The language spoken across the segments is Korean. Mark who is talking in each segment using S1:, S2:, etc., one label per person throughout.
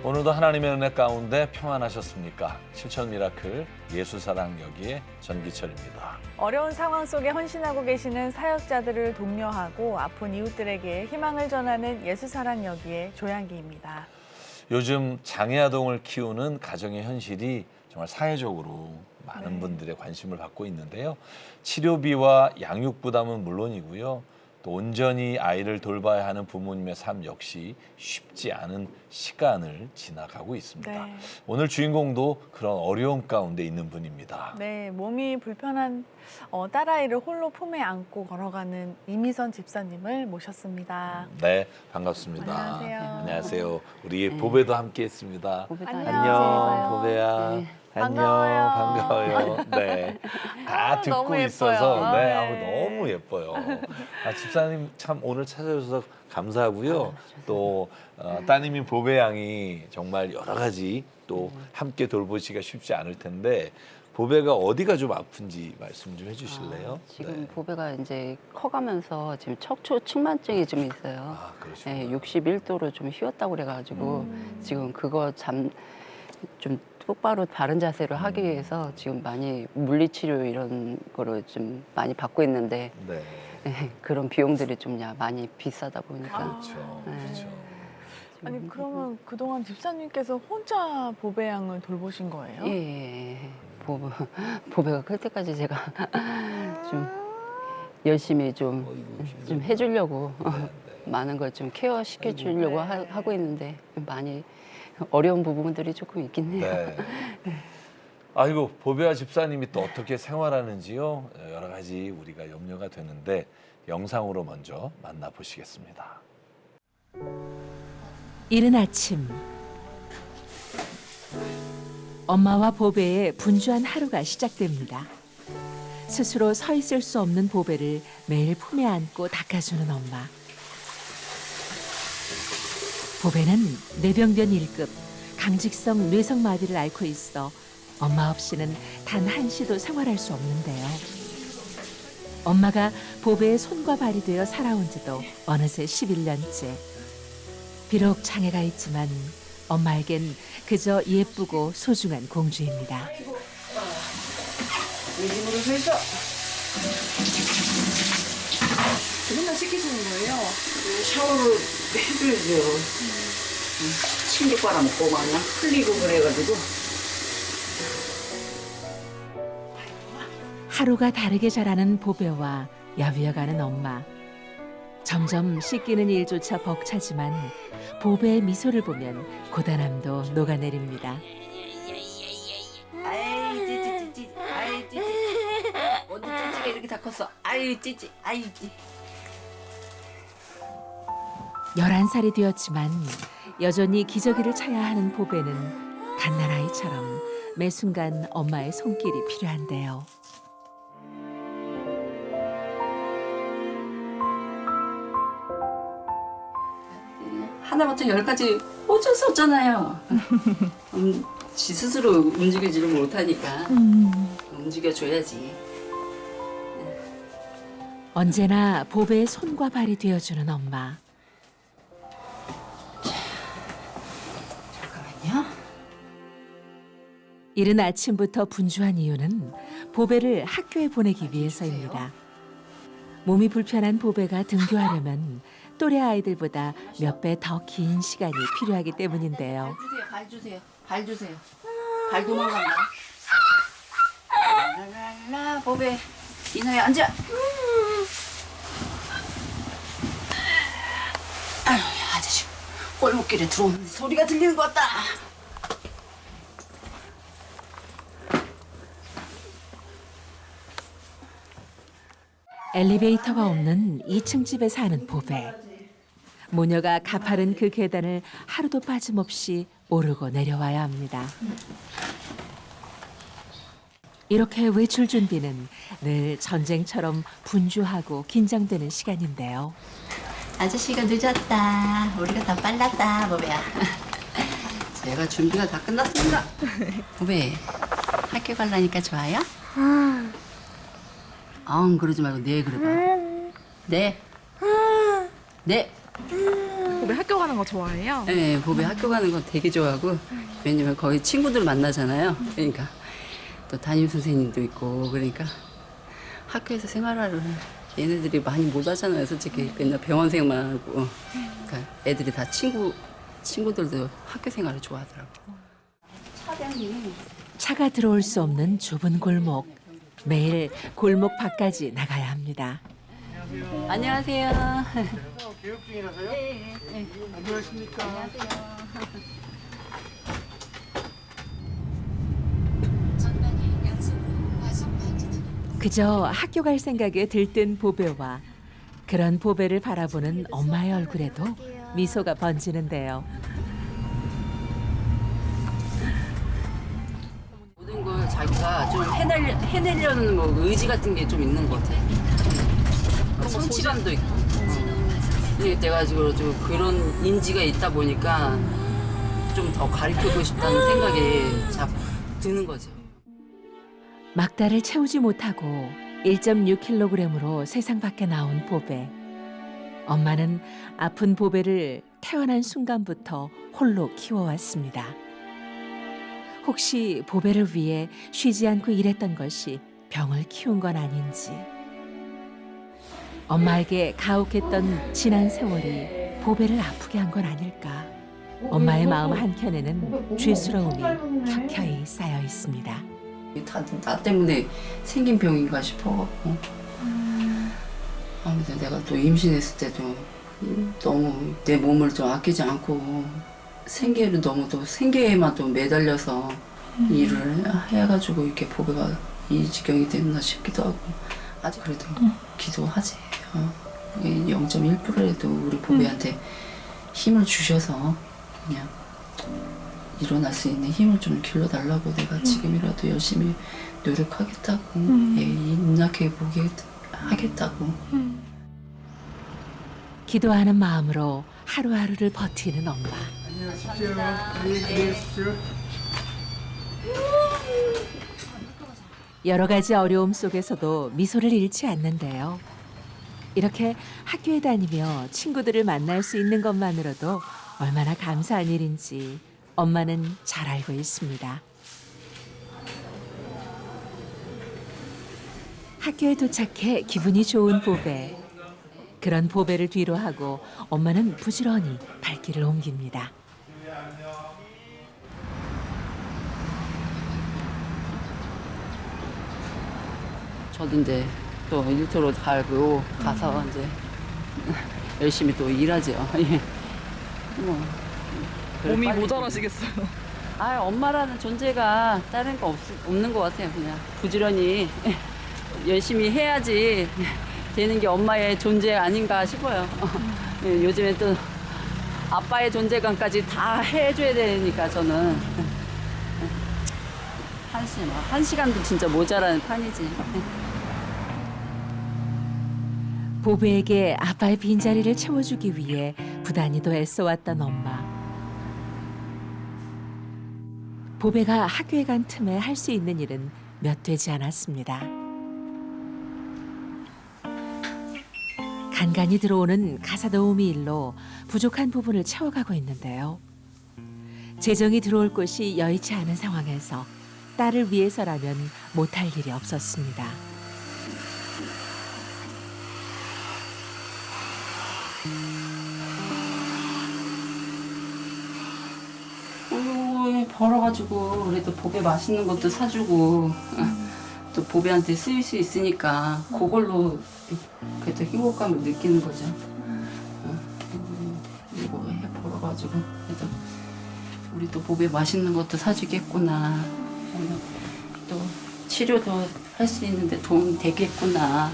S1: 오늘도 하나님의 은혜 가운데 평안하셨습니까? 실천 미라클 예수사랑 여기에 전기철입니다.
S2: 어려운 상황 속에 헌신하고 계시는 사역자들을 독려하고 아픈 이웃들에게 희망을 전하는 예수사랑 여기에 조양기입니다.
S1: 요즘 장애아동을 키우는 가정의 현실이 정말 사회적으로 많은 분들의 관심을 받고 있는데요. 치료비와 양육 부담은 물론이고요. 또 온전히 아이를 돌봐야 하는 부모님의 삶 역시 쉽지 않은 시간을 지나가고 있습니다.
S2: 네.
S1: 오늘 주인공도 그런 어려움 가운데 있는 분입니다.
S2: 네, 몸이 불편한 딸아이를 홀로 품에 안고 걸어가는 이미선 집사님을 모셨습니다.
S1: 네, 반갑습니다.
S2: 안녕하세요.
S1: 안녕하세요. 우리 보배도 함께했습니다.
S2: 안녕.
S1: 안녕, 보배야.
S3: 네.
S1: 안녕, 반가워요. 네, 다 듣고
S2: 너무 예뻐요.
S1: 있어서 네,
S2: 네.
S1: 너무 예뻐요. 집사님 참 오늘 찾아주셔서 감사하고요. 또 따님인 보배 양이 정말 여러 가지 또 함께 돌보시기가 쉽지 않을 텐데 보배가 어디가 좀 아픈지 말씀 좀 해주실래요?
S3: 지금
S1: 네.
S3: 보배가 이제 커가면서 지금 척추 측만증이 좀 있어요.
S1: 아, 그러시구나.
S3: 네, 61도로 좀 휘었다고 그래가지고 지금 그거 좀 똑바로 바른 자세로 하기 위해서 지금 많이 물리치료 이런 거를 좀 많이 받고 있는데
S1: 네,
S3: 그런 비용들이 좀 많이 비싸다 보니까
S1: 그렇죠.
S3: 네.
S1: 그렇죠.
S2: 아니 그러면 그동안 집사님께서 혼자 보배 양을 돌보신 거예요?
S3: 예. 보배가 클 때까지 제가 좀 열심히 좀 해주려고 많은 걸 좀 케어 시켜주려고 하고 있는데 많이 어려운 부분들이 조금 있긴 해요.
S1: 네. 아이고 보배와 집사님이 또 어떻게 생활하는지요? 여러 가지 우리가 염려가 되는데 영상으로 먼저 만나보시겠습니다.
S4: 이른 아침 엄마와 보배의 분주한 하루가 시작됩니다. 스스로 서 있을 수 없는 보배를 매일 품에 안고 닦아주는 엄마. 보배는 뇌병변 1급 강직성 뇌성마비를 앓고 있어 엄마 없이는 단 한시도 생활할 수 없는데요. 엄마가 보배의 손과 발이 되어 살아온 지도 어느새 11년째. 비록 장애가 있지만 엄마에겐 그저 예쁘고 소중한 공주입니다.
S3: 일부러 해서
S2: 맨날 씻기시는 거예요?
S3: 샤워를 해줘야죠. 침대 빨아먹고 막 그냥 흘리고 그래가지고.
S4: 하루가 다르게 자라는 보배와 야위어가는 엄마. 점점 씻기는 일조차 벅차지만 보배의 미소를 보면 고단함도 녹아내립니다.
S3: 아이 찌찌찌찌 아이 찌찌 언제 찌찌가 이렇게 다 컸어. 아이 찌찌 아이 찌.
S4: 11살이 되었지만 여전히 기저귀를 차야 하는 보배는 갓난아이처럼 매 순간 엄마의 손길이 필요한데요.
S5: 하나부터 열까지 어쩔 수 없잖아요. 지 스스로 움직이지를 못하니까 움직여줘야지.
S4: 언제나 보배의 손과 발이 되어주는 엄마.
S5: 잠깐만요.
S4: 이른 아침부터 분주한 이유는 보배를 학교에 보내기 위해서입니다. 몸이 불편한 보배가 등교하려면 또래 아이들보다 몇 배 더 긴 시간이 필요하기 때문인데요.
S5: 발 주세요. 발 주세요. 발 도망간다. 랄랄라 보배 이나야 앉아. 아유 아저씨 골목길에 들어오는 소리가 들리는 것 같다.
S4: 엘리베이터가 없는 2층 집에 사는 보배. 모녀가 가파른 그 계단을 하루도 빠짐없이 오르고 내려와야 합니다. 이렇게 외출 준비는 늘 전쟁처럼 분주하고 긴장되는 시간인데요.
S5: 아저씨가 늦었다. 우리가 더 빨랐다 보배야. 제가 준비가 다 끝났습니다. 보배 학교 가려니까 좋아요? 그러지 말고 네 그래봐. 네. 네.
S6: 보배 학교 가는 거 좋아해요?
S3: 네, 보배 학교 가는 거 되게 좋아하고 왜냐면 거기 친구들 만나잖아요. 그러니까 또 담임 선생님도 있고 그러니까 학교에서 생활하러 얘네들이 많이 못 하잖아요. 솔직히 맨날 병원생만 하고 그러니까 애들이 다 친구들도 학교 생활을 좋아하더라고.
S4: 차가 들어올 수 없는 좁은 골목. 매일 골목 밖까지 나가야 합니다.
S3: 안녕하세요.
S7: 교육 중이라서요? 네. 안녕하십니까?
S4: 그저 학교 갈 생각에 들뜬 보배와 그런 보배를 바라보는 엄마의 얼굴에도 미소가 번지는데요.
S3: 모든 걸 자기가 좀 해내려는 뭐 의지 같은 게 좀 있는 것 같아. 성취감도 있고. 이게 돼가지고 좀 그런 인지가 있다 보니까 좀 더 가르치고 싶다는 생각이 자꾸 드는 거죠.
S4: 막달을 채우지 못하고 1.6kg으로 세상 밖에 나온 보배. 엄마는 아픈 보배를 태어난 순간부터 홀로 키워왔습니다. 혹시 보배를 위해 쉬지 않고 일했던 것이 병을 키운 건 아닌지. 엄마에게 가혹했던 지난 세월이 보배를 아프게 한 건 아닐까. 엄마의 마음 한켠에는 죄스러움이 켜켜이 쌓여 있습니다.
S3: 다 나 때문에 생긴 병인가 싶어갖고. 아무튼 내가 또 임신했을 때도 너무 내 몸을 좀 아끼지 않고 생계를 너무 또 생계에만 또 매달려서 일을 해가지고 이렇게 보배가 이 지경이 됐나 싶기도 하고 아직 그래도 기도하지. 0.1%라도 우리 보배한테 힘을 주셔서 그냥 일어날 수 있는 힘을 좀 길러달라고 내가 지금이라도 열심히 노력하겠다고 입력해 보게 하겠다고.
S4: 기도하는 마음으로 하루하루를 버티는 엄마.
S7: 안녕하십시오. 안녕히 계십시오.
S4: 여러 가지 어려움 속에서도 미소를 잃지 않는데요. 이렇게 학교에 다니며 친구들을 만날 수 있는 것만으로도 얼마나 감사한 일인지 엄마는 잘 알고 있습니다. 학교에 도착해 기분이 좋은 보배. 그런 보배를 뒤로 하고 엄마는 부지런히 발길을 옮깁니다.
S3: 저도 이제 또 일터로 가고 가서 이제 열심히 또 일하죠. 예. 뭐,
S6: 몸이
S3: 빨리
S6: 모자라시겠어요.
S3: 아, 엄마라는 존재가 다른 거 없는 것 같아요. 그냥 부지런히 열심히 해야지 되는 게 엄마의 존재 아닌가 싶어요. 요즘에 또 아빠의 존재감까지 다 해줘야 되니까 저는 한 시간도 진짜 모자라는 판이지.
S4: 보배에게 아빠의 빈자리를 채워주기 위해 부단히도 애써왔던 엄마. 보배가 학교에 간 틈에 할 수 있는 일은 몇 되지 않았습니다. 간간히 들어오는 가사 도우미 일로 부족한 부분을 채워가고 있는데요. 재정이 들어올 곳이 여의치 않은 상황에서 딸을 위해서라면 못할 일이 없었습니다.
S3: 벌어가지고 그래도 보배 맛있는 것도 사주고 또 보배한테 쓰일 수 있으니까 그걸로 그래도 행복감을 느끼는 거죠. 이거 벌어가지고 그래도 우리 또 보배 맛있는 것도 사주겠구나. 또 치료도 할 수 있는데 도움이 되겠구나.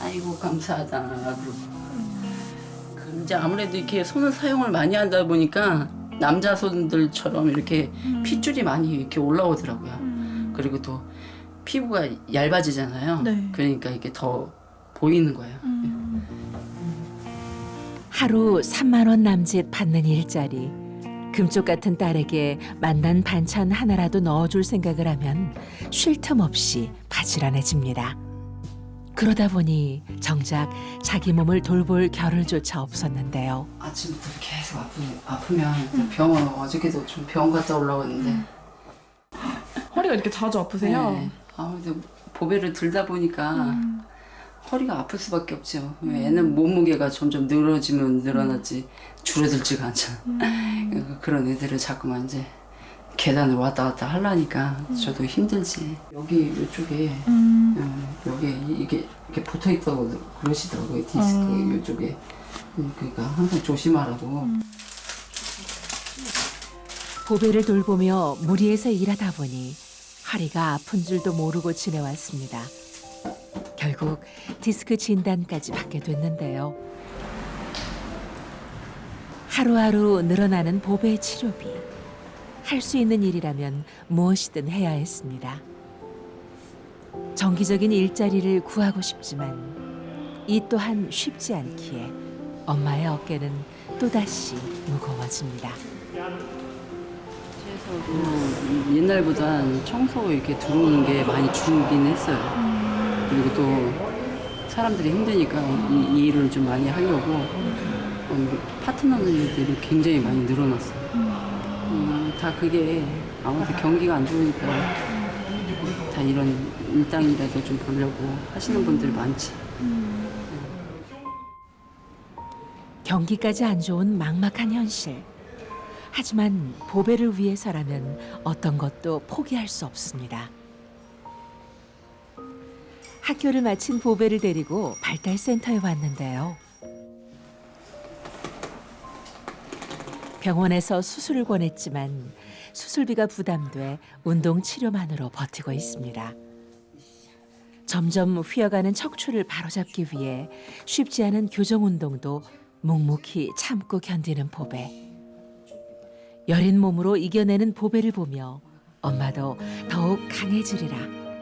S3: 아이고 감사하다. 그리고 이제 아무래도 이렇게 손을 사용을 많이 하다 보니까 남자 손들처럼 이렇게 핏줄이 많이 이렇게 올라오더라고요. 그리고 또 피부가 얇아지잖아요.
S6: 네.
S3: 그러니까 이게 더 보이는 거예요.
S4: 하루 3만 원 남짓 받는 일자리. 금쪽 같은 딸에게 만난 반찬 하나라도 넣어줄 생각을 하면 쉴 틈 없이 바지런해집니다. 그러다 보니 정작 자기 몸을 돌볼 겨를조차 없었는데요.
S3: 아침부터 계속 아프면 병원 어저께도 좀 병원 갔다 오려고 했는데
S6: 허리가 이렇게 자주 아프세요?
S3: 네. 아무래도 보배를 들다 보니까 허리가 아플 수밖에 없죠. 애는 몸무게가 점점 늘어지면 늘어났지 줄어들지가 않잖아. 그러니까 그런 애들을 자꾸만 이제 계단을 왔다 갔다 하려니까 저도 힘들지. 여기 이쪽에 여기 이게 이렇게 붙어 있다고 그러시더라고요. 디스크 이쪽에. 그러니까 항상 조심하라고.
S4: 보배를 돌보며 무리해서 일하다 보니 허리가 아픈 줄도 모르고 지내왔습니다. 결국 디스크 진단까지 받게 됐는데요. 하루하루 늘어나는 보배 치료비. 할 수 있는 일이라면 무엇이든 해야 했습니다. 정기적인 일자리를 구하고 싶지만 이 또한 쉽지 않기에 엄마의 어깨는 또다시 무거워집니다.
S3: 그래서 옛날보다 청소 이렇게 들어오는 게 많이 줄긴 했어요. 그리고 또 사람들이 힘드니까 이 일을 좀 많이 하려고 파트너들이 굉장히 많이 늘어났어요. 다 그게 아무래도 경기가 안 좋으니까 다 이런 일당이라도 좀 보려고 하시는 분들이 많지.
S4: 경기까지 안 좋은 막막한 현실. 하지만 보배를 위해서라면 어떤 것도 포기할 수 없습니다. 학교를 마친 보배를 데리고 발달센터에 왔는데요. 병원에서 수술을 권했지만 수술비가 부담돼 운동 치료만으로 버티고 있습니다. 점점 휘어가는 척추를 바로잡기 위해 쉽지 않은 교정 운동도 묵묵히 참고 견디는 보배. 여린 몸으로 이겨내는 보배를 보며 엄마도 더욱 강해지리라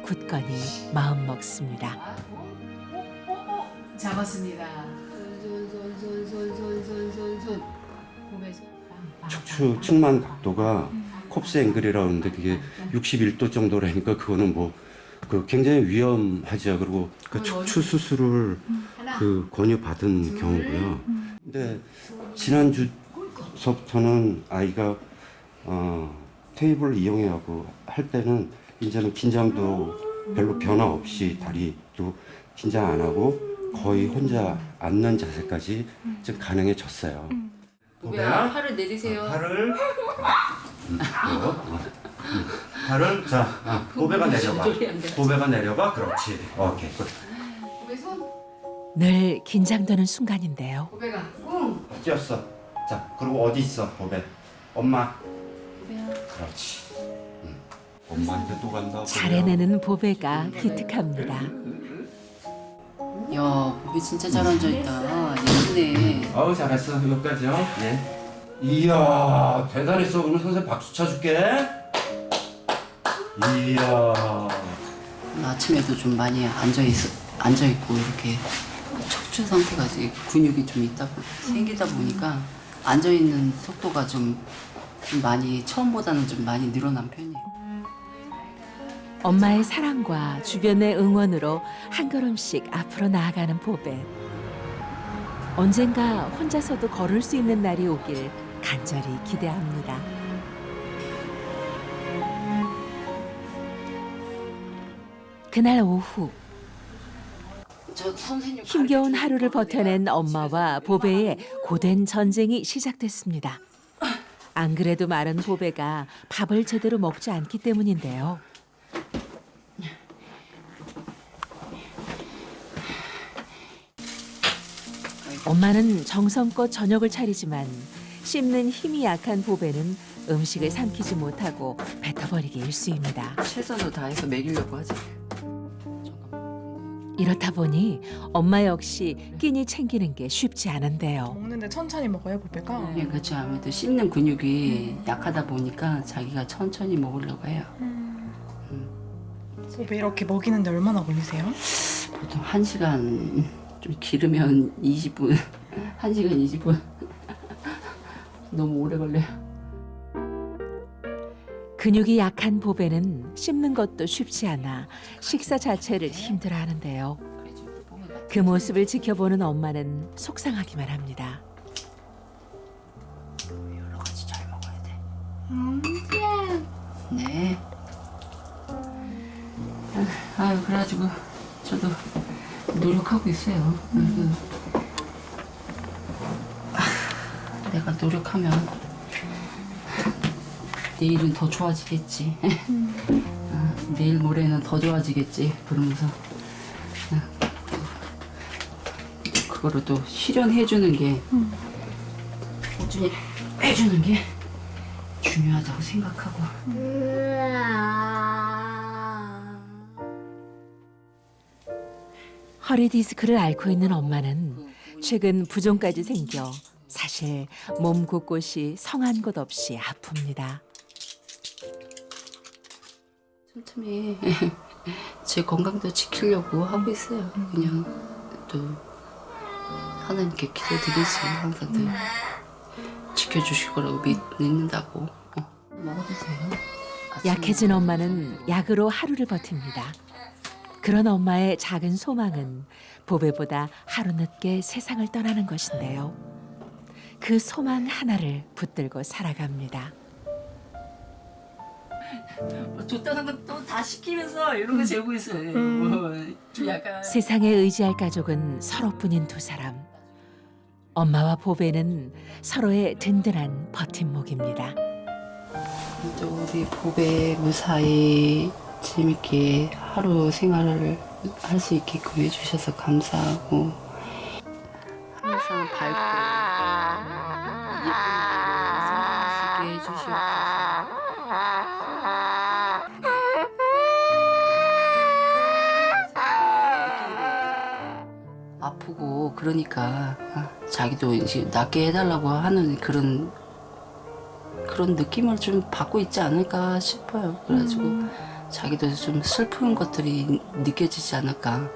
S4: 굳건히 마음 먹습니다.
S5: 잡았습니다.
S8: 척추 측만 각도가 콥스 앵글이라고 하는데 그게 61도 정도라니까 그거는 뭐 그 굉장히 위험하죠. 그리고 그 척추 수술을 그 권유받은 경우고요. 근데 지난주서부터는 아이가 테이블을 이용해하고 할 때는 이제는 긴장도 별로 변화 없이 다리도 긴장 안 하고 거의 혼자 앉는 자세까지 좀 가능해졌어요.
S3: 보배야, 팔을 내리세요.
S8: 팔을 팔을 자 보배가 내려가. 보배가 내려가. 그렇지. 오케이.
S5: 보배 손.
S4: 늘 긴장되는 순간인데요.
S5: 보배가 꿍.
S8: 뛰었어. 자 그리고 어디 있어 보배? 엄마.
S3: 보배야.
S8: 그렇지. 엄마한테 또 간다.
S4: 잘 해내는 보배가 기특합니다.
S3: 야, 보배 진짜 잘 앉아있다. 예쁘네.
S8: 어우 잘했어. 여기까지요. 예. 이야 대단했어. 오늘 선생님 박수 쳐줄게. 이야.
S3: 아침에도 좀 많이 앉아있고 이렇게 척추 상태가 이제 근육이 좀 생기다 보니까 앉아있는 속도가 좀 많이 처음보다는 좀 많이 늘어난 편이에요.
S4: 엄마의 사랑과 주변의 응원으로 한 걸음씩 앞으로 나아가는 보배. 언젠가 혼자서도 걸을 수 있는 날이 오길 간절히 기대합니다. 그날 오후
S3: 저 선생님
S4: 힘겨운 하루를 버텨낸 엄마와 보배의 고된 전쟁이 시작됐습니다. 안 그래도 마른 보배가 밥을 제대로 먹지 않기 때문인데요. 엄마는 정성껏 저녁을 차리지만 씹는 힘이 약한 보배는 음식을 삼키지 못하고 뱉어버리기 일쑤입니다.
S3: 최선을 다해서 먹이려고 하지.
S4: 이렇다 보니 엄마 역시 끼니 챙기는 게 쉽지 않은데요.
S6: 먹는데 천천히 먹어요, 보배가.
S3: 예, 그렇죠. 아무래도 씹는 근육이 약하다 보니까 자기가 천천히 먹으려고 해요.
S6: 보배 이렇게 먹이는데 얼마나 걸리세요?
S3: 보통 1시간 좀 길으면 20분, 1시간 20분. 너무 오래 걸려요.
S4: 근육이 약한 보배는 씹는 것도 쉽지 않아 식사 자체를 힘들어하는데요. 그 모습을 지켜보는 엄마는 속상하기만 합니다.
S3: 여러 가지 잘 먹어야 돼. 네. 아유, 그래가지고 저도 노력하고 있어요. 내가 노력하면 내일은 더 좋아지겠지. 내일 모레는 더 좋아지겠지. 그러면서 그거를 또 실현해주는 게 꾸준히 해주는 게 중요하다고 생각하고.
S4: 허리 디스크를 앓고 있는 엄마는 최근 부종까지 생겨 사실 몸 곳곳이 성한 곳 없이 아픕니다.
S3: 틈틈이 제 건강도 지키려고 하고 있어요. 그냥 또 하나님께 기도드리지. 항상 늘 지켜주실 거라고 믿는다고. 먹어도 돼요.
S4: 약해진 엄마는 약으로 하루를 버팁니다. 그런 엄마의 작은 소망은 보배보다 하루 늦게 세상을 떠나는 것인데요. 그 소망 하나를 붙들고 살아갑니다.
S3: 좋다는 건 또 다 시키면서 이런 거 재고 있어요. 좀 약간
S4: 세상에 의지할 가족은 서로뿐인 두 사람. 엄마와 보배는 서로의 든든한 버팀목입니다.
S3: 또 우리 보배 무사히 재밌게 하루 생활을 할 수 있게끔 해주셔서 감사하고 항상 밝고 예쁜 살아가시게 해주시옵소서. 아프고 그러니까 자기도 이제 낫게 해달라고 하는 그런 느낌을 좀 받고 있지 않을까 싶어요. 그래가지고 자기도 좀 슬픈 것들이 느껴지지 않을까.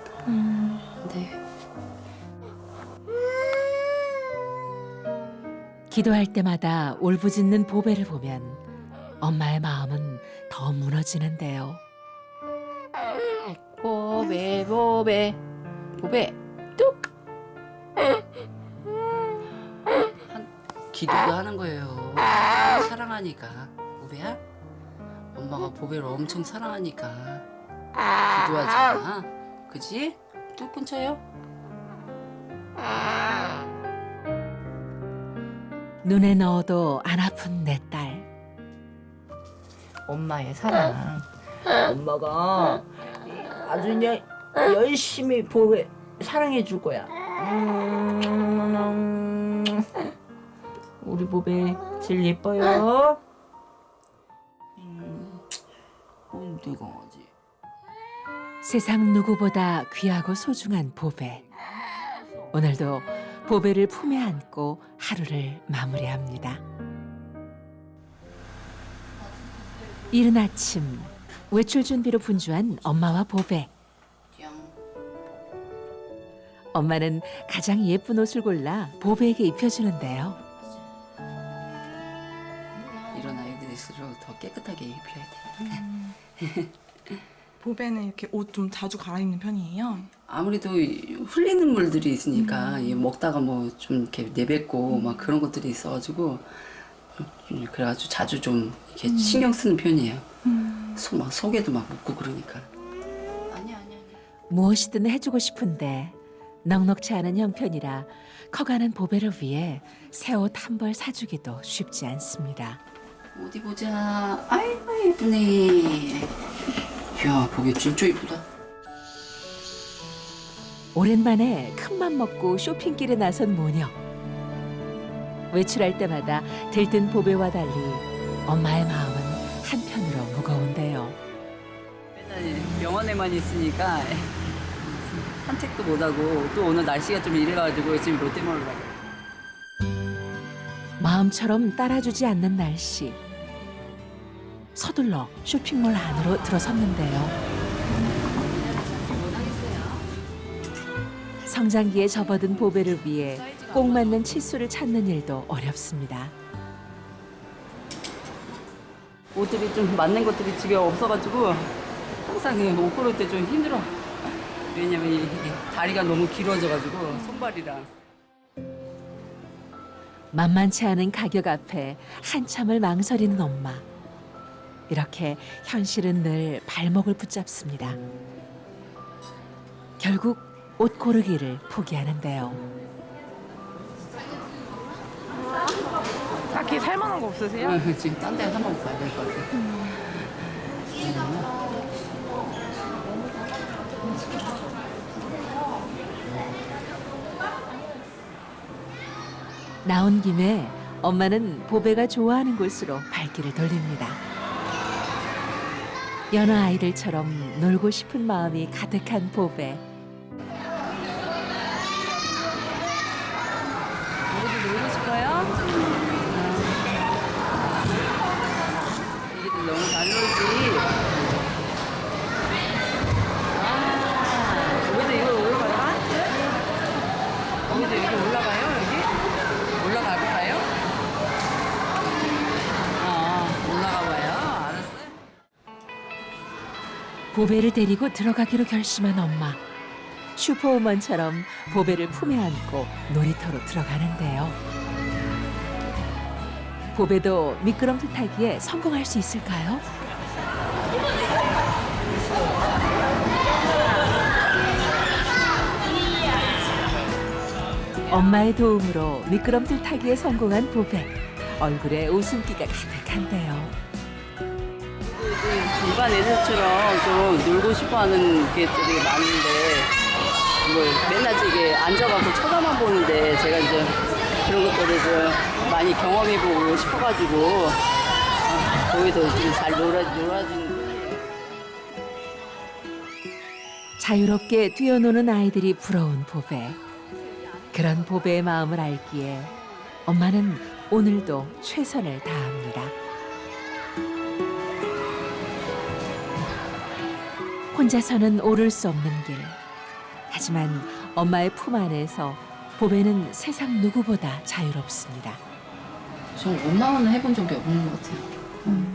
S3: 네.
S4: 기도할 때마다 울부짖는 보배를 보면 엄마의 마음은 더 무너지는데요.
S3: 보배 뚝. 기도도 하는 거예요. 사랑하니까. 보배야, 엄마가 보배를 엄청 사랑하니까 기도하잖아. 그지? 뚝 끊쳐요.
S4: 눈에 넣어도 안 아픈 내 딸.
S9: 엄마의 사랑. 엄마가 아주 그냥 열심히 보배 사랑해 줄 거야. 우리 보배 제일 예뻐요.
S3: 내 강아지.
S4: 세상 누구보다 귀하고 소중한 보배. 오늘도 보배를 품에 안고 하루를 마무리합니다. 이른 아침 외출 준비로 분주한 엄마와 보배. 엄마는 가장 예쁜 옷을 골라 보배에게 입혀주는데요.
S3: 이런 아이들일수록 더 깨끗하게 입혀야 돼.
S6: 보배는 이렇게 옷 좀 자주 갈아입는 편이에요?
S3: 아무래도 흘리는 물들이 있으니까 먹다가 뭐 좀 이렇게 내뱉고 막 그런 것들이 있어가지고 그래가지고 자주 좀 이렇게 신경 쓰는 편이에요. 막 속에도 막 묻고 그러니까. 아니야.
S4: 무엇이든 해주고 싶은데 넉넉치 않은 형편이라 커가는 보배를 위해 새 옷 한 벌 사주기도 쉽지 않습니다.
S3: 어디 보자. 아이고 예쁘네. 야, 보기 진짜 예쁘다.
S4: 오랜만에 큰맘 먹고 쇼핑길에 나선 모녀. 외출할 때마다 들뜬 보배와 달리 엄마의 마음은 한편으로 무거운데요.
S3: 맨날 병원에만 있으니까 산책도 못하고 또 오늘 날씨가 좀 이래가지고 지금 롯데몰을 가요.
S4: 마음처럼 따라주지 않는 날씨. 서둘러 쇼핑몰 안으로 들어섰는데요. 성장기에 접어든 보배를 위해 꼭 맞는 치수를 찾는 일도 어렵습니다.
S3: 옷들이 좀 맞는 것들이 집에 없어가지고 항상 옷 고를 때 좀 힘들어. 왜냐면 이게 다리가 너무 길어져가지고 손발이랑.
S4: 만만치 않은 가격 앞에 한참을 망설이는 엄마. 이렇게 현실은 늘 발목을 붙잡습니다. 결국 옷 고르기를 포기하는데요.
S2: 딱히 살만한 거 없으세요?
S3: 지금 딴 데 한번 가야 될 것 같아요.
S4: 나온 김에 엄마는 보배가 좋아하는 곳으로 발길을 돌립니다. 여느 아이들처럼 놀고 싶은 마음이 가득한 보배.
S3: 우리도 놀고 싶어요? 애기들 너무 잘 놀지. 우리도 이거 올라갈까? 우리도 이렇게 올라가요, 여기? 올라가 볼까요? 올라가 봐요. 알았어요.
S4: 보배를 데리고 들어가기로 결심한 엄마. 슈퍼우먼처럼 보배를 품에 안고 놀이터로 들어가는데요. 보배도 미끄럼틀 타기에 성공할 수 있을까요? 엄마의 도움으로 미끄럼틀 타기에 성공한 보배. 얼굴에 웃음기가 가득한데요.
S3: 일반 애들처럼 좀 놀고 싶어하는 게 되게 많은데 뭐 맨날 이게 앉아갖고 쳐다만 보는데 제가 이제 그런 것들을 좀 많이 경험해보고 싶어가지고 거기도 좀 잘 놀아주는 편이에요.
S4: 자유롭게 뛰어노는 아이들이 부러운 보배. 그런 보배의 마음을 알기에 엄마는 오늘도 최선을 다합니다. 혼자서는 오를 수 없는 길. 하지만 엄마의 품 안에서 보배는 세상 누구보다 자유롭습니다.
S3: 저 원망은 해본 적이 없는 것 같아요.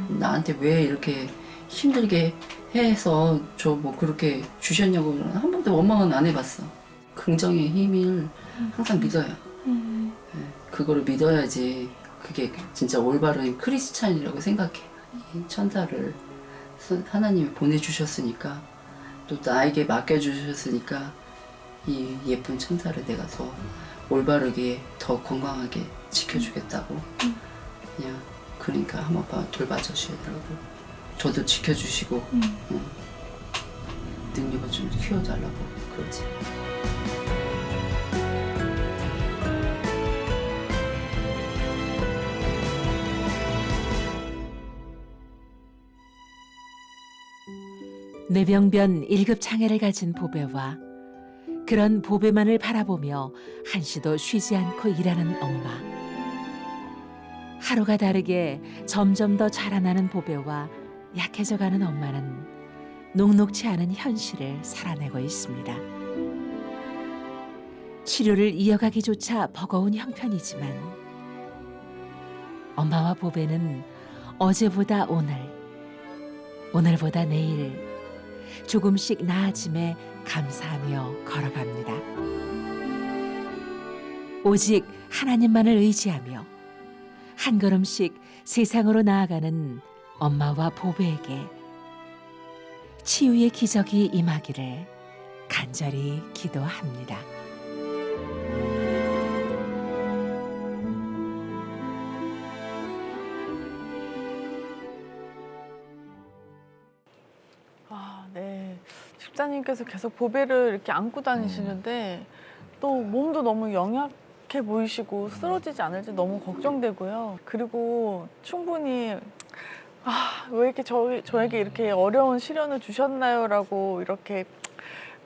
S3: 나한테 왜 이렇게 힘들게 해서 저 뭐 그렇게 주셨냐고 한 번도 원망은 안 해봤어. 긍정의 힘을 항상 믿어요. 네, 그거를 믿어야지 그게 진짜 올바른 크리스찬이라고 생각해. 이 천사를 하나님이 보내주셨으니까 또 나에게 맡겨주셨으니까 이 예쁜 천사를 내가 더 올바르게 더 건강하게 지켜주겠다고 그냥 그러니까 한번 돌봐주시더라고. 저도 지켜주시고 능력을 좀 키워달라고 그러지.
S4: 뇌병변 1급 장애를 가진 보배와 그런 보배만을 바라보며 한시도 쉬지 않고 일하는 엄마. 하루가 다르게 점점 더 자라나는 보배와 약해져가는 엄마는 녹록치 않은 현실을 살아내고 있습니다. 치료를 이어가기조차 버거운 형편이지만 엄마와 보배는 어제보다 오늘, 오늘보다 내일 조금씩 나아짐에 감사하며 걸어갑니다. 오직 하나님만을 의지하며 한 걸음씩 세상으로 나아가는 엄마와 보배에게 치유의 기적이 임하기를 간절히 기도합니다.
S2: 네. 집사님께서 계속 보배를 이렇게 안고 다니시는데 또 몸도 너무 영약해 보이시고 쓰러지지 않을지 너무 걱정되고요. 그리고 충분히 왜 이렇게 저에게 이렇게 어려운 시련을 주셨나요라고 이렇게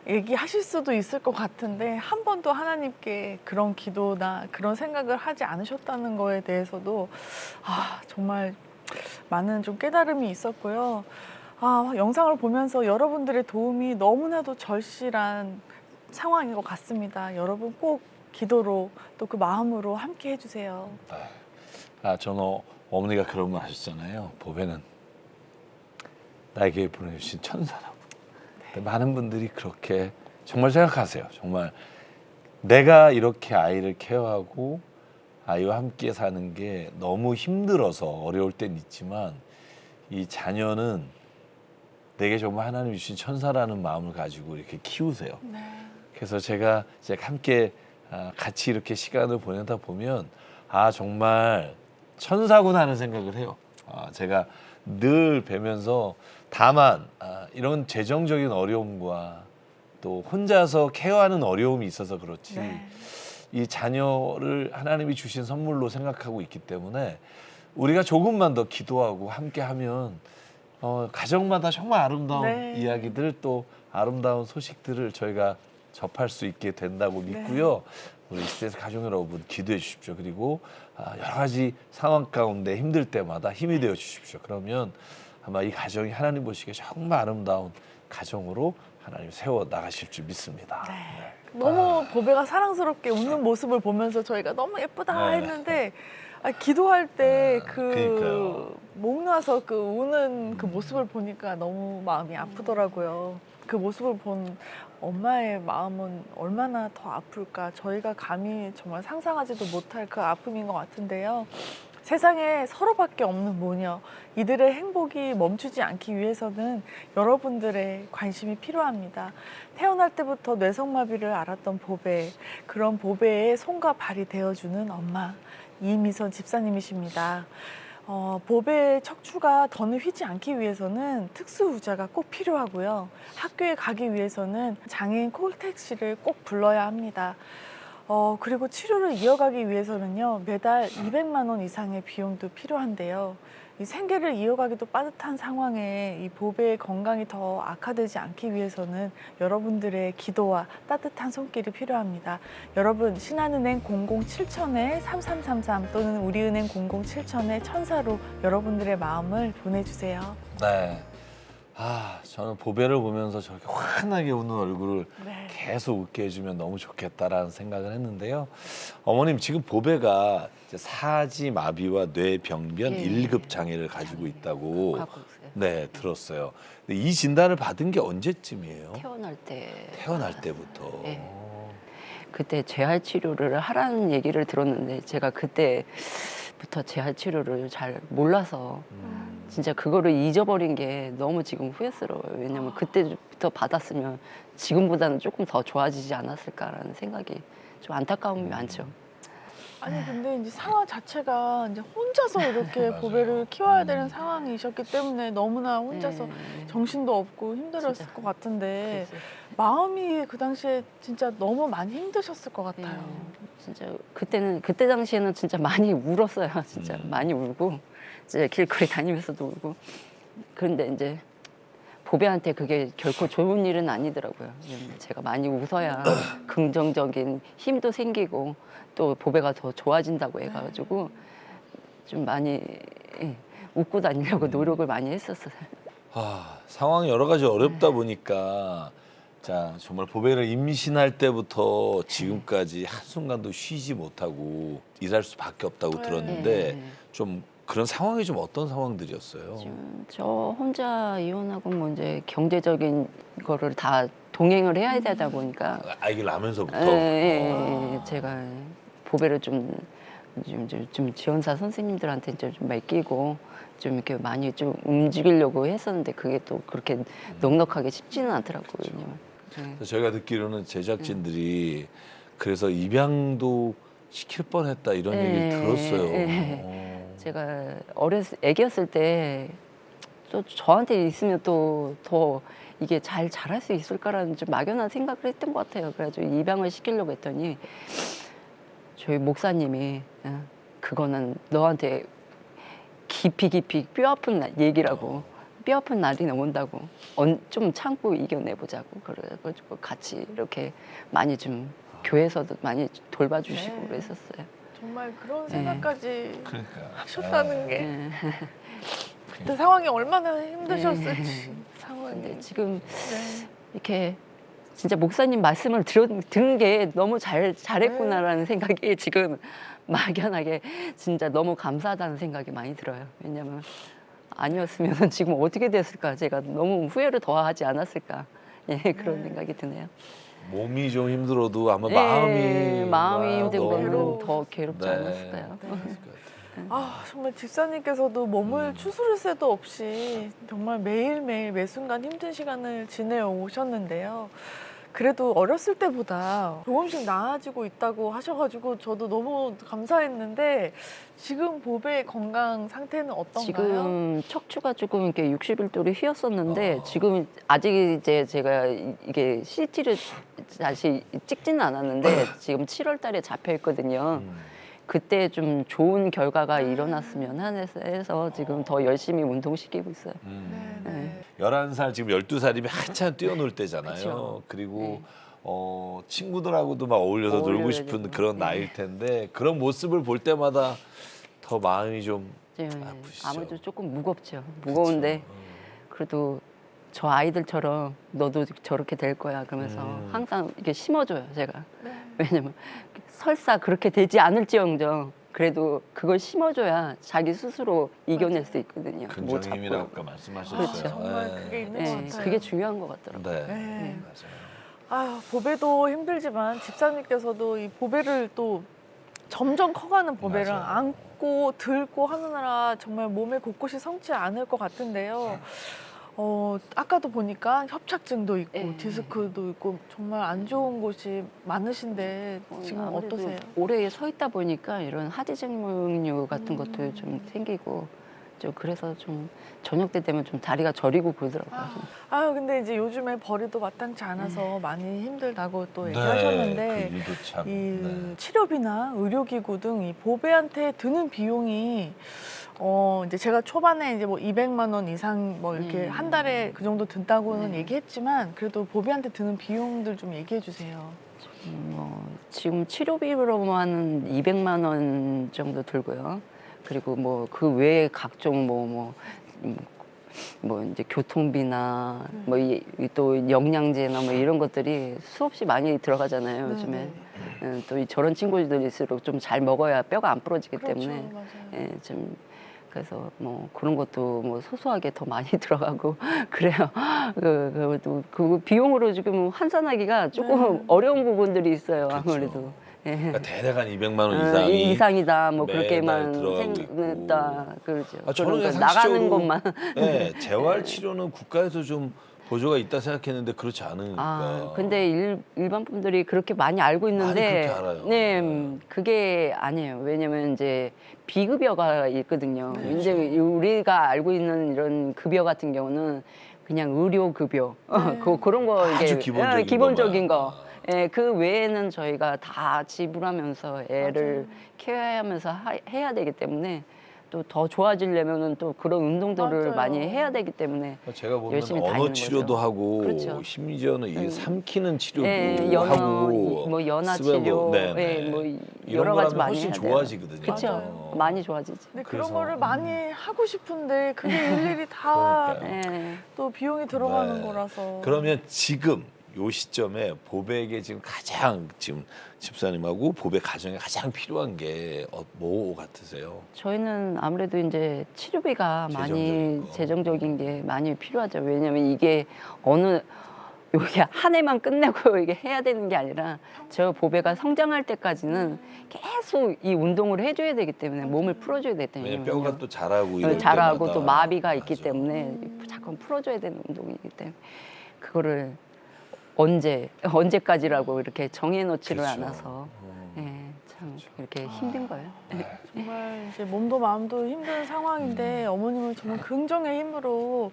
S2: 얘기하실 수도 있을 것 같은데 한 번도 하나님께 그런 기도나 그런 생각을 하지 않으셨다는 거에 대해서도 정말 많은 좀 깨달음이 있었고요. 영상을 보면서 여러분들의 도움이 너무나도 절실한 상황인 것 같습니다. 여러분 꼭 기도로 또 그 마음으로 함께 해주세요.
S1: 저는 어머니가 그런 말 하셨잖아요. 보배는 나에게 보내주신 천사라고. 근데 많은 분들이 그렇게 정말 생각하세요. 정말 내가 이렇게 아이를 케어하고 아이와 함께 사는 게 너무 힘들어서 어려울 땐 있지만 이 자녀는 내게 정말 하나님이 주신 천사라는 마음을 가지고 이렇게 키우세요.
S2: 네.
S1: 그래서 제가 이제 함께 같이 이렇게 시간을 보내다 보면 아 정말 천사구나 하는 생각을 해요. 제가 늘 뵈면서 다만 이런 재정적인 어려움과 또 혼자서 케어하는 어려움이 있어서 그렇지
S2: 네.
S1: 이 자녀를 하나님이 주신 선물로 생각하고 있기 때문에 우리가 조금만 더 기도하고 함께하면 가정마다 정말 아름다운
S2: 네.
S1: 이야기들 또 아름다운 소식들을 저희가 접할 수 있게 된다고 믿고요. 우리 이스테이트 가족 여러분 기도해 주십시오. 그리고 여러 가지 상황 가운데 힘들 때마다 힘이 되어 주십시오. 그러면 아마 이 가정이 하나님 보시기에 정말 아름다운 가정으로 하나님 세워 나가실 줄 믿습니다. 네.
S2: 너무 보배가 사랑스럽게 웃는 모습을 보면서 저희가 너무 예쁘다
S1: 네.
S2: 했는데 기도할 때
S1: 그러니까요.
S2: 목 놓아서 그 우는 그 모습을 보니까 너무 마음이 아프더라고요. 그 모습을 본 엄마의 마음은 얼마나 더 아플까. 저희가 감히 정말 상상하지도 못할 그 아픔인 것 같은데요. 세상에 서로밖에 없는 모녀, 이들의 행복이 멈추지 않기 위해서는 여러분들의 관심이 필요합니다. 태어날 때부터 뇌성마비를 앓았던 보배, 그런 보배의 손과 발이 되어주는 엄마, 이미선 집사님이십니다. 보배의 척추가 더는 휘지 않기 위해서는 특수의자가 꼭 필요하고요. 학교에 가기 위해서는 장애인 콜택시를 꼭 불러야 합니다. 그리고 치료를 이어가기 위해서는요, 매달 200만 원 이상의 비용도 필요한데요. 이 생계를 이어가기도 빠듯한 상황에 이 보배의 건강이 더 악화되지 않기 위해서는 여러분들의 기도와 따뜻한 손길이 필요합니다. 여러분, 신한은행 007-3333 또는 우리은행 007-1000로 여러분들의 마음을 보내주세요.
S1: 네. 저는 보배를 보면서 저렇게 환하게 웃는 얼굴을
S2: 네.
S1: 계속 웃게 해주면 너무 좋겠다라는 생각을 했는데요. 어머님 지금 보배가 이제 사지 마비와 뇌병변
S3: 예.
S1: 1급 장애를 가지고 있다고
S3: 갖고 있어요.
S1: 네 들었어요. 근데 이 진단을 받은 게 언제쯤이에요?
S3: 태어날 때.
S1: 태어날 때부터.
S3: 예. 그때 재활 치료를 하라는 얘기를 들었는데 제가 그때부터 재활 치료를 잘 몰라서 진짜 그거를 잊어버린 게 너무 지금 후회스러워요. 왜냐면 그때부터 받았으면 지금보다는 조금 더 좋아지지 않았을까라는 생각이 좀 안타까움이 많죠.
S2: 아니 근데 이제 상황 자체가 이제 혼자서 이렇게
S1: 맞아요.
S2: 보배를 키워야 되는 상황이셨기 때문에 너무나 혼자서
S3: 네.
S2: 정신도 없고 힘들었을
S3: 진짜.
S2: 것 같은데
S3: 그래서
S2: 마음이 그 당시에 진짜 너무 많이 힘드셨을 것 같아요.
S3: 진짜 그때 당시에는 진짜 많이 울었어요. 진짜 많이 울고 진짜 길거리 다니면서도 울고. 그런데 이제 보배한테 그게 결코 좋은 일은 아니더라고요. 왜냐면 제가 많이 웃어야 긍정적인 힘도 생기고 또 보배가 더 좋아진다고 해가지고 좀 많이 웃고 다니려고 노력을 많이 했었어요.
S1: 상황이 여러 가지 어렵다 보니까 자 정말 보배를 임신할 때부터 지금까지 한순간도 쉬지 못하고 일할 수밖에 없다고 들었는데 좀 그런 상황이 좀 어떤 상황들이었어요?
S3: 지금 저 혼자 이혼하고 뭐 이제 경제적인 거를 다 동행을 해야 되다 보니까
S1: 아기를 낳으면서부터
S3: 제가 보배를 좀 지원사 선생님들한테 좀 맡기고 좀 이렇게 많이 좀 움직이려고 했었는데 그게 또 그렇게 넉넉하게 쉽지는 않더라고요. 왜냐면.
S1: 그래서 저희가 듣기로는 제작진들이 그래서 입양도 시킬 뻔했다 이런 얘기를 들었어요.
S3: 제가 애기였을 때 또 저한테 있으면 또 더 이게 잘 자랄 수 있을까라는 좀 막연한 생각을 했던 것 같아요. 그래가지고 입양을 시키려고 했더니 저희 목사님이 그거는 너한테 깊이 뼈 아픈 얘기라고 뼈 아픈 날이 온다고 좀 참고 이겨내보자고 그래가지고 같이 이렇게 많이 좀 교회에서도 많이 돌봐주시고 그랬었어요.
S2: 정말 그런 생각까지
S1: 그러니까.
S2: 하셨다는 게 그때 상황이 얼마나 힘드셨을지 상황이.
S3: 근데 지금 이렇게 진짜 목사님 말씀을 들은 게 너무 잘했구나라는 생각이 지금 막연하게 진짜 너무 감사하다는 생각이 많이 들어요. 왜냐면 아니었으면 지금 어떻게 됐을까 제가 너무 후회를 더 하지 않았을까 그런 생각이 드네요.
S1: 몸이 좀 힘들어도 아마
S3: 네, 마음이 힘들고
S1: 너무-
S3: 그러면 더 괴롭지
S1: 네.
S3: 않았을까요?
S2: 아, 정말 집사님께서도 몸을 추스를 새도 없이 정말 매일매일 매 순간 힘든 시간을 지내어 오셨는데요. 그래도 어렸을 때보다 조금씩 나아지고 있다고 하셔가지고 저도 너무 감사했는데 지금 보배의 건강 상태는 어떤가요?
S3: 지금 척추가 조금 이렇게 60일도로 휘었었는데
S1: 아.
S3: 지금 아직 이제 제가 이게 CT를 다시 찍지는 않았는데 지금 7월 달에 잡혀 있거든요. 그때 좀 좋은 결과가 일어났으면 해서 지금 더 열심히 운동시키고 있어요.
S2: 네, 네.
S1: 11살 지금 12살이면 한참 뛰어놀 때잖아요.
S3: 그쵸.
S1: 그리고
S3: 네.
S1: 친구들하고도 막 어울려서 놀고
S3: 어울려야
S1: 싶은
S3: 되고.
S1: 그런
S3: 네.
S1: 나이일 텐데 그런 모습을 볼 때마다 더 마음이 좀
S3: 네,
S1: 아프시죠?
S3: 아무래도 조금 무겁죠. 무거운데 그래도 저 아이들처럼 너도 저렇게 될 거야 그러면서 항상 이렇게 심어줘요 제가.
S2: 네.
S3: 왜냐면 설사 그렇게 되지 않을지언정 그래도 그걸 심어줘야 자기 스스로 이겨낼 수 있거든요. 뭐
S1: 긍정의 힘이라고 아까 말씀하셨어요.
S3: 그렇죠.
S2: 정말
S1: 네.
S2: 그게 있는 것
S3: 네,
S2: 같아요.
S3: 그게 중요한 것 같더라고요.
S1: 네.
S2: 네.
S1: 맞아요.
S2: 아, 보배도 힘들지만 집사님께서도 이 보배를 또 점점 커가는 보배를
S1: 맞아요.
S2: 안고 들고 하느라 정말 몸의 곳곳이 성치 않을 것 같은데요. 아까도 보니까 협착증도 있고
S3: 네.
S2: 디스크도 있고 정말 안 좋은 곳이 많으신데 지금
S3: 아무래도
S2: 어떠세요?
S3: 오래 서 있다 보니까 이런 하지증명류 같은 것도 좀 생기고 좀 그래서 좀 저녁 때 되면 좀 다리가 저리고 그러더라고요.
S2: 아유, 근데 이제 요즘에 벌이도 마땅치 않아서 많이 힘들다고 또
S1: 네,
S2: 얘기하셨는데
S1: 그 일도 참.
S2: 이
S1: 네.
S2: 치료비나 의료기구 등 이 보배한테 드는 비용이 이제 제가 초반에 이제 뭐 200만 원 이상 뭐 이렇게 한 달에 그 정도 든다고는
S3: 네.
S2: 얘기했지만 그래도 보배한테 드는 비용들 좀 얘기해 주세요.
S3: 지금 치료비로만 200만 원 정도 들고요. 그리고 뭐 그 외에 각종 뭐 이제 교통비나 뭐 또 영양제나 뭐 이런 것들이 수없이 많이 들어가잖아요. 요즘에 또 저런 친구들일수록 좀 잘 먹어야 뼈가 안 부러지기
S2: 그렇죠,
S3: 때문에
S2: 맞아요.
S3: 예, 좀 그래서 뭐 그런 것도 뭐 소소하게 더 많이 들어가고 그래요. 그 비용으로 지금 환산하기가 조금 어려운 부분들이 있어요. 아무래도. 예.
S1: 그러니까 대략 200만 원 이상이
S3: 이상이다. 뭐
S1: 매달
S3: 그렇게만
S1: 들어가고
S3: 생겼다.
S1: 있고.
S3: 그렇죠.
S1: 저는
S3: 그러니까
S1: 그냥
S3: 나가는
S1: 상식적으로
S3: 것만.
S1: 네, 재활 치료는 국가에서 좀 보조가 있다 생각했는데 그렇지 않으니까.
S3: 근데 일반 분들이 그렇게 많이 알고 있는데,
S1: 많이 그렇게 알아요.
S3: 네,
S1: 네.
S3: 그게 아니에요. 왜냐면 이제 비급여가 있거든요.
S1: 네.
S3: 이제 우리가 알고 있는 이런 급여 같은 경우는 그냥 의료 급여, 그런 거
S1: 아주
S3: 이게
S1: 기본적인
S3: 기본적인 거.
S1: 것만.
S3: 예, 그 외에는 저희가 다 지불하면서 애를
S2: 맞아요.
S3: 케어하면서 해야 되기 때문에 또 더 좋아지려면은 또 그런 운동들을
S2: 맞아요.
S3: 많이 해야 되기 때문에
S1: 제가 보면
S3: 열심히
S1: 언어
S3: 다니는
S1: 치료도
S3: 거죠.
S1: 하고
S3: 그렇죠.
S1: 심지어는 이 삼키는 치료도
S3: 예, 연어,
S1: 하고
S3: 뭐 연화
S1: 스웨
S3: 치료,
S1: 네, 네.
S3: 예, 뭐
S1: 이런
S3: 여러
S1: 걸
S3: 가지
S1: 하면
S3: 많이
S1: 훨씬
S3: 해야 돼요.
S1: 좋아지거든요.
S3: 그렇죠.
S2: 맞아요.
S3: 많이 좋아지지.
S2: 근데
S1: 그래서,
S2: 그런 거를 많이 하고 싶은데 그게 일일이 다 또
S1: 그러니까요.
S3: 예.
S2: 비용이 들어가는
S1: 네.
S2: 거라서.
S1: 그러면 지금 요 시점에 보배에게 지금 가장 지금 집사님하고 보배 가정에 가장 필요한 게 뭐 같으세요?
S3: 저희는 아무래도 이제 치료비가 많이
S1: 재정적인 거.
S3: 재정적인 게 많이 필요하죠. 왜냐하면 이게 요게 한 해만 끝내고 이게 해야 되는 게 아니라 저 보배가 성장할 때까지는 계속 이 운동을 해줘야 되기 때문에 몸을 풀어줘야 되기 때문에
S1: 왜냐면 뼈가 또 자라고 이럴
S3: 자라고
S1: 때마다.
S3: 또 마비가 있기
S1: 맞아.
S3: 때문에 자꾸 풀어줘야 되는 운동이기 때문에 그거를 언제까지라고 이렇게 정해놓지를
S1: 그렇죠.
S3: 않아서 예, 참 이렇게 힘든 거예요.
S2: 정말 이제 몸도 마음도 힘든 상황인데 어머님은 정말 긍정의 힘으로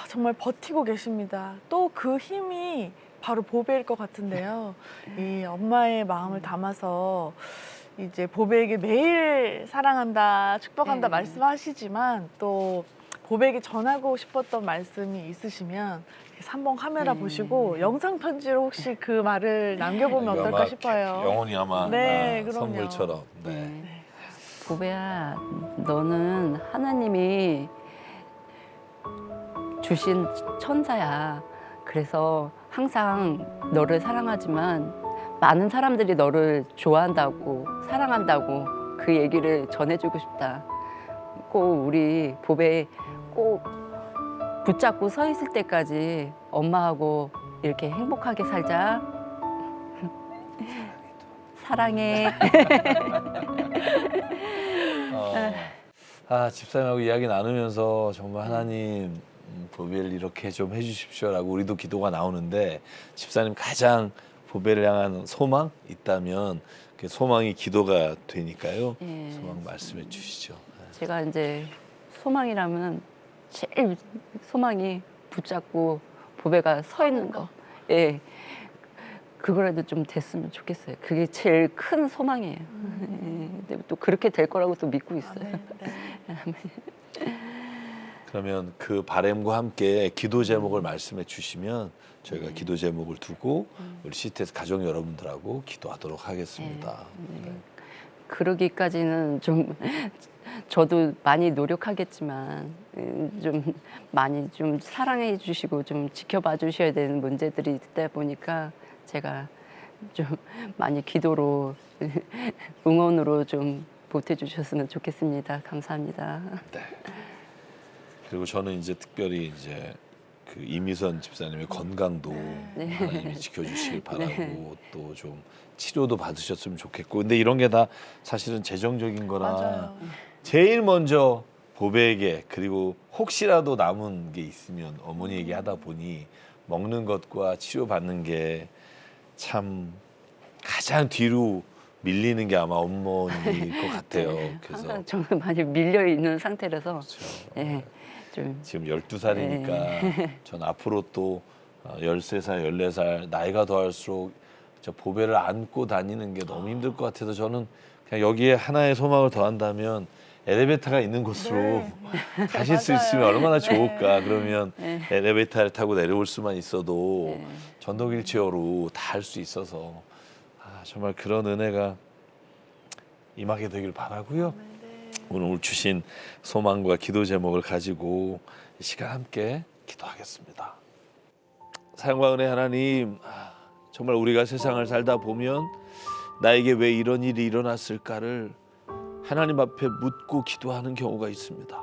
S2: 정말 버티고 계십니다. 또 그 힘이 바로 보배일 것 같은데요. 이 엄마의 마음을 담아서 이제 보배에게 매일 사랑한다, 축복한다
S3: 네.
S2: 말씀하시지만 또 보배에게 전하고 싶었던 말씀이 있으시면 3번 카메라
S3: 네.
S2: 보시고 영상 편지로 혹시 그 말을 남겨보면
S1: 이거
S2: 어떨까
S1: 아마
S2: 싶어요.
S1: 영원히 아마
S2: 네, 그럼요.
S1: 선물처럼. 네.
S3: 보배야, 너는 하나님이 주신 천사야. 그래서 항상 너를 사랑하지만 많은 사람들이 너를 좋아한다고 사랑한다고 그 얘기를 전해주고 싶다. 꼭 우리 보배 꼭 붙잡고 서 있을 때까지 엄마하고 이렇게 행복하게 살자. 사랑해.
S1: 집사님하고 이야기 나누면서 정말 하나님 보배를 이렇게 좀 해주십시오라고 우리도 기도가 나오는데 집사님 가장 보배를 향한 소망 있다면 그 소망이 기도가 되니까요.
S3: 예.
S1: 소망 말씀해 주시죠.
S3: 제가 이제 소망이라면 제일 소망이 붙잡고 보배가 서 있는 거. 예. 그거라도 좀 됐으면 좋겠어요. 그게 제일 큰 소망이에요. 예. 근데 또 그렇게 될 거라고 또 믿고 있어요.
S1: 그러면 그 바람과 함께 기도 제목을 말씀해 주시면 저희가 기도 제목을 두고 우리 CTS 가족 여러분들하고 기도하도록 하겠습니다. 네.
S3: 그러기까지는 좀 저도 많이 노력하겠지만 좀 많이 좀 사랑해 주시고 좀 지켜봐 주셔야 되는 문제들이 있다 보니까 제가 좀 많이 기도로 응원으로 좀 보태 주셨으면 좋겠습니다. 감사합니다.
S1: 네. 그리고 저는 이제 특별히 이제 그 이미선 집사님의 건강도 하나님이 지켜주시길 바라고 또 좀 치료도 받으셨으면 좋겠고 근데 이런 게 다 사실은 재정적인 거라
S2: 맞아요.
S1: 제일 먼저 보배에게 그리고 혹시라도 남은 게 있으면 어머니에게 하다 보니 먹는 것과 치료받는 게 참 가장 뒤로 밀리는 게 아마 어머니일 것 같아요. 그래서
S3: 항상 저는 많이 밀려 있는 상태라서
S1: 그렇죠.
S3: 예, 좀
S1: 지금 12살이니까 전 앞으로 또 13살, 14살 나이가 더할수록 저 보배를 안고 다니는 게 너무 힘들 것 같아서 저는 그냥 여기에 하나의 소망을 더한다면 엘리베이터가 있는 곳으로 가실 수 있으면 얼마나 좋을까. 그러면 엘리베이터를 타고 내려올 수만 있어도 전동 휠체어로 다 할 수 있어서 정말 그런 은혜가 임하게 되길 바라고요. 오늘 주신 소망과 기도 제목을 가지고 이 시간 함께 기도하겠습니다. 사랑과 은혜 하나님, 정말 우리가 세상을 살다 보면 나에게 왜 이런 일이 일어났을까를 하나님 앞에 묻고 기도하는 경우가 있습니다.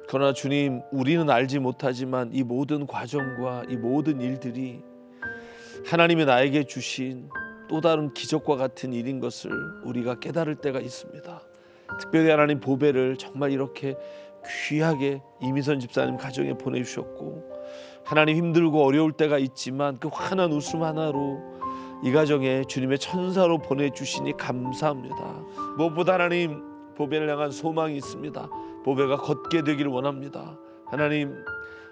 S1: 그러나 주님, 우리는 알지 못하지만 이 모든 과정과 이 모든 일들이 하나님이 나에게 주신 또 다른 기적과 같은 일인 것을 우리가 깨달을 때가 있습니다. 특별히 하나님 보배를 정말 이렇게 귀하게 이미선 집사님 가정에 보내주셨고 하나님 힘들고 어려울 때가 있지만 그 환한 웃음 하나로 이 가정에 주님의 천사로 보내주시니 감사합니다. 무엇보다 하나님 보배를 향한 소망이 있습니다. 보배가 걷게 되기를 원합니다. 하나님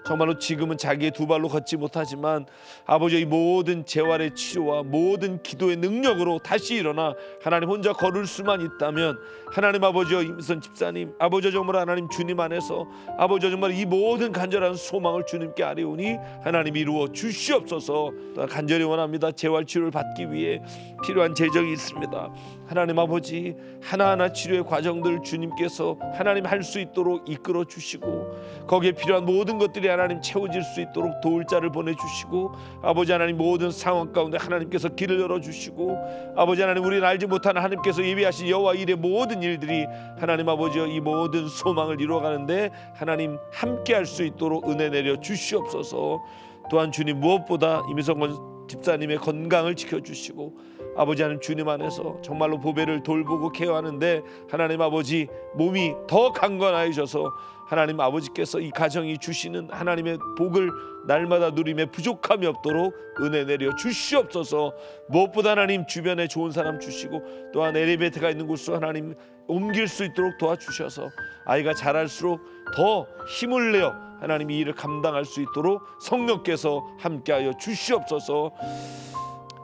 S1: 정말로 지금은 자기의 두 발로 걷지 못하지만 아버지 이 모든 재활의 치료와 모든 기도의 능력으로 다시 일어나 하나님 혼자 걸을 수만 있다면 하나님 아버지여 임선 집사님 아버지 정말 하나님 주님 안에서 아버지 정말 이 모든 간절한 소망을 주님께 아뢰오니 하나님 이루어 주시옵소서. 또한 간절히 원합니다. 재활 치료를 받기 위해 필요한 재정이 있습니다. 하나님 아버지 하나하나 치료의 과정들 주님께서 하나님 할 수 있도록 이끌어 주시고 거기에 필요한 모든 것들이 하나님 채워질 수 있도록 도울 자를 보내주시고 아버지 하나님 모든 상황 가운데 하나님께서 길을 열어주시고 아버지 하나님 우리는 알지 못하는 하나님께서 예비하신 여호와 일의 모든 일들이 하나님 아버지여 이 모든 소망을 이루어가는데 하나님 함께 할 수 있도록 은혜 내려 주시옵소서. 또한 주님 무엇보다 이미성 집사님의 건강을 지켜주시고 아버지 하나님 주님 안에서 정말로 보배를 돌보고 케어하는데 하나님 아버지 몸이 더 강건하여져서 하나님 아버지께서 이 가정이 주시는 하나님의 복을 날마다 누림에 부족함이 없도록 은혜 내려 주시옵소서. 무엇보다 하나님 주변에 좋은 사람 주시고 또한 엘리베이터가 있는 곳으로 하나님 옮길 수 있도록 도와주셔서 아이가 자랄수록 더 힘을 내어 하나님 이 일을 감당할 수 있도록 성령께서 함께하여 주시옵소서.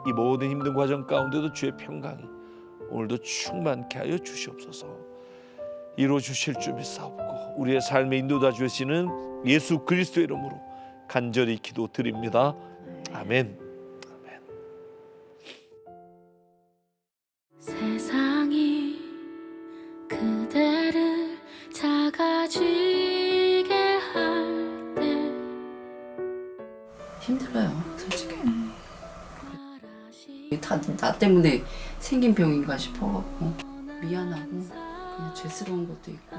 S1: 이 모든 힘든 과정 가운데도 주의 평강이 오늘도 충만케 하여 주시옵소서. 이루어 주실 줄 믿사옵고 우리의 삶에 인도해 주시는 예수 그리스도의 이름으로 간절히 기도드립니다. 아멘.
S10: 세상이 그대를 작아지게 할 때
S3: 힘들어요, 솔직히. 다 나 때문에 생긴 병인가 싶어갖고 미안하고 그냥 죄스러운 것도 있고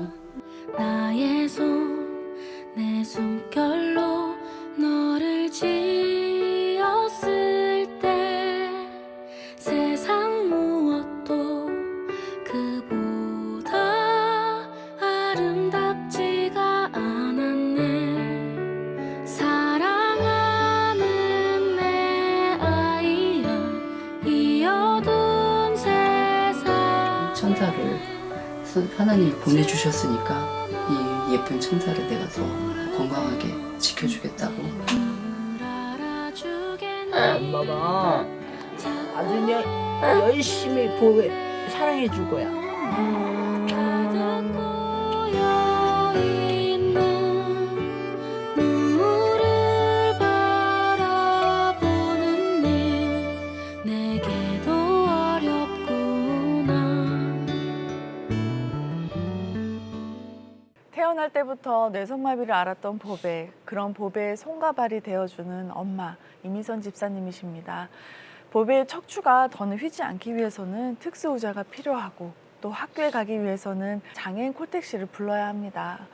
S10: 나의 손 내 숨결로 너를 지었을 때 세상 무엇도 그보다 아름답지가 않았네. 사랑하는 내 아이야, 이 어두운 세상.
S3: 천사를 하나님이 보내주셨으니까 이 예쁜 천사를 내가 더 건강하게 지켜주겠다고.
S9: 엄마가 아주 열심히 보배 사랑해줄 거야.
S10: 눈물을 바라보는 일 내게도 어렵구나.
S2: 태어날 때부터 뇌성마비를 앓았던 보배, 그런 보배의 손과 발이 되어주는 엄마 이미선 집사님이십니다. 보배의 척추가 더는 휘지 않기 위해서는 특수의자가 필요하고 또 학교에 가기 위해서는 장애인 콜택시를 불러야 합니다.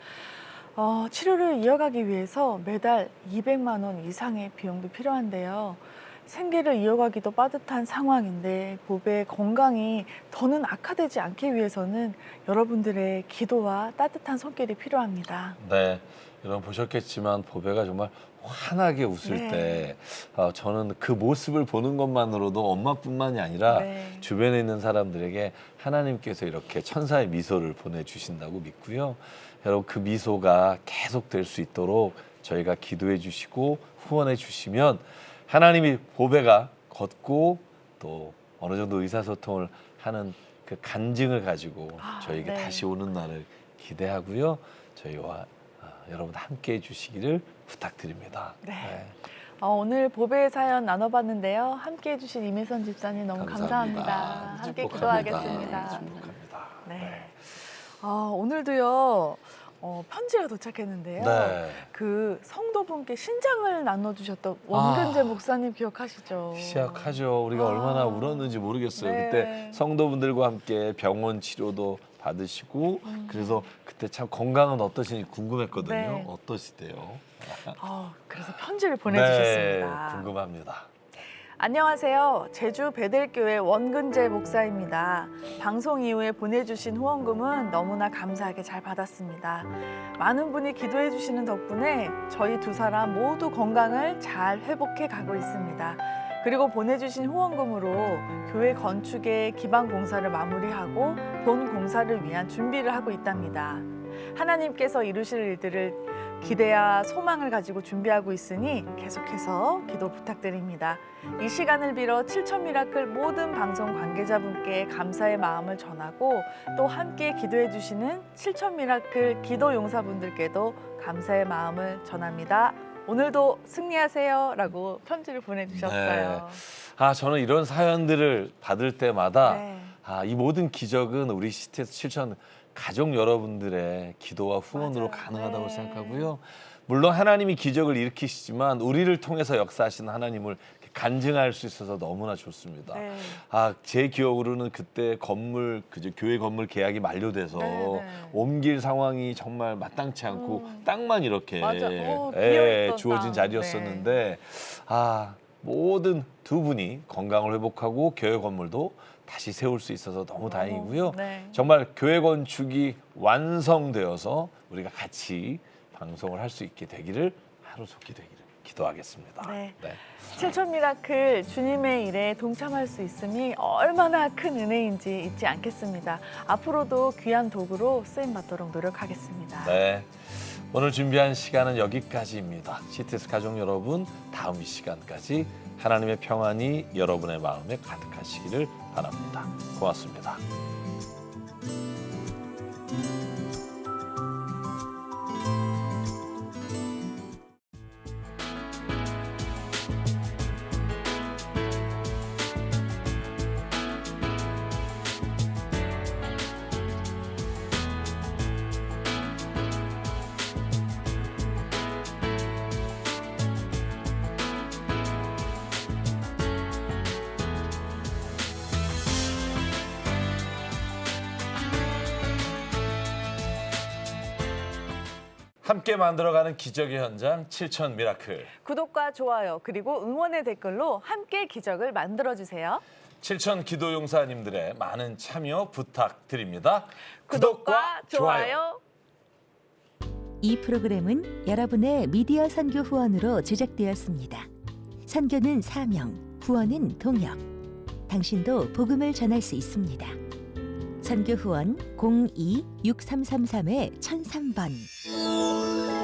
S2: 치료를 이어가기 위해서 매달 200만 원 이상의 비용도 필요한데요. 생계를 이어가기도 빠듯한 상황인데 보배의 건강이 더는 악화되지 않기 위해서는 여러분들의 기도와 따뜻한 손길이 필요합니다.
S1: 네, 여러분 보셨겠지만 보배가 정말 환하게 웃을
S2: 네.
S1: 때 저는 그 모습을 보는 것만으로도 엄마뿐만이 아니라
S2: 네.
S1: 주변에 있는 사람들에게 하나님께서 이렇게 천사의 미소를 보내주신다고 믿고요. 여러분 그 미소가 계속 될 수 있도록 저희가 기도해 주시고 후원해 주시면 하나님이 보배가 걷고 또 어느 정도 의사소통을 하는 그 간증을 가지고 저에게
S2: 네.
S1: 다시 오는 날을 기대하고요. 저희와 여러분 함께 해주시기를 부탁드립니다.
S2: 네. 오늘 보배의 사연 나눠봤는데요. 함께 해주신 이미선 집사님 너무 감사합니다. 함께
S1: 축복합니다.
S2: 기도하겠습니다.
S1: 축복합니다.
S2: 네. 오늘도요. 편지가 도착했는데요.
S1: 네.
S2: 그 성도분께 신장을 나눠주셨던 원근재 목사님 기억하시죠?
S1: 시작하죠. 우리가 얼마나 울었는지 모르겠어요.
S2: 네.
S1: 그때 성도분들과 함께 병원 치료도 받으시고 그래서 그때 참 건강은 어떠신지 궁금했거든요.
S2: 네.
S1: 어떠시대요?
S2: 그래서 편지를 보내주셨습니다.
S1: 네, 궁금합니다.
S2: 안녕하세요. 제주 베델교회 원근재 목사입니다. 방송 이후에 보내주신 후원금은 너무나 감사하게 잘 받았습니다. 많은 분이 기도해 주시는 덕분에 저희 두 사람 모두 건강을 잘 회복해 가고 있습니다. 그리고 보내주신 후원금으로 교회 건축의 기반 공사를 마무리하고 본 공사를 위한 준비를 하고 있답니다. 하나님께서 이루실 일들을 기대와 소망을 가지고 준비하고 있으니 계속해서 기도 부탁드립니다. 이 시간을 빌어 7천 미라클 모든 방송 관계자분께 감사의 마음을 전하고 또 함께 기도해 주시는 7천 미라클 기도 용사분들께도 감사의 마음을 전합니다. 오늘도 승리하세요 라고 편지를 보내주셨어요.
S1: 저는 이런 사연들을 받을 때마다
S2: 네.
S1: 이 모든 기적은 우리 시티에서 7천 가족 여러분들의 기도와 후원으로
S2: 맞아요.
S1: 가능하다고
S2: 네.
S1: 생각하고요. 물론 하나님이 기적을 일으키시지만 우리를 통해서 역사하시는 하나님을 간증할 수 있어서 너무나 좋습니다.
S2: 네.
S1: 제 기억으로는 그때 교회 건물 계약이 만료돼서
S2: 네.
S1: 옮길 상황이 정말 마땅치 않고 땅만 이렇게
S2: 맞아. 비어있던
S1: 주어진
S2: 땅.
S1: 자리였었는데 모든 두 분이 건강을 회복하고 교회 건물도 다시 세울 수 있어서 너무 다행이고요.
S2: 네.
S1: 정말 교회 건축이 완성되어서 우리가 같이 방송을 할 수 있게 되기를 하루속히 되기를 기도하겠습니다.
S2: 네.
S1: 네.
S2: 7천 미라클 주님의 일에 동참할 수 있음이 얼마나 큰 은혜인지 잊지 않겠습니다. 앞으로도 귀한 도구로 쓰임받도록 노력하겠습니다.
S1: 네. 오늘 준비한 시간은 여기까지입니다. CTS 가족 여러분, 다음 이 시간까지 하나님의 평안이 여러분의 마음에 가득하시기를 바랍니다. 고맙습니다. 함께 만들어가는 기적의 현장 7천 미라클.
S2: 구독과 좋아요 그리고 응원의 댓글로 함께 기적을 만들어주세요.
S1: 7천 기도용사님들의 많은 참여 부탁드립니다.
S2: 구독과 좋아요.
S4: 이 프로그램은 여러분의 미디어 선교 후원으로 제작되었습니다. 선교는 사명, 후원은 동역. 당신도 복음을 전할 수 있습니다. 선교 후원 02-6333-1003번.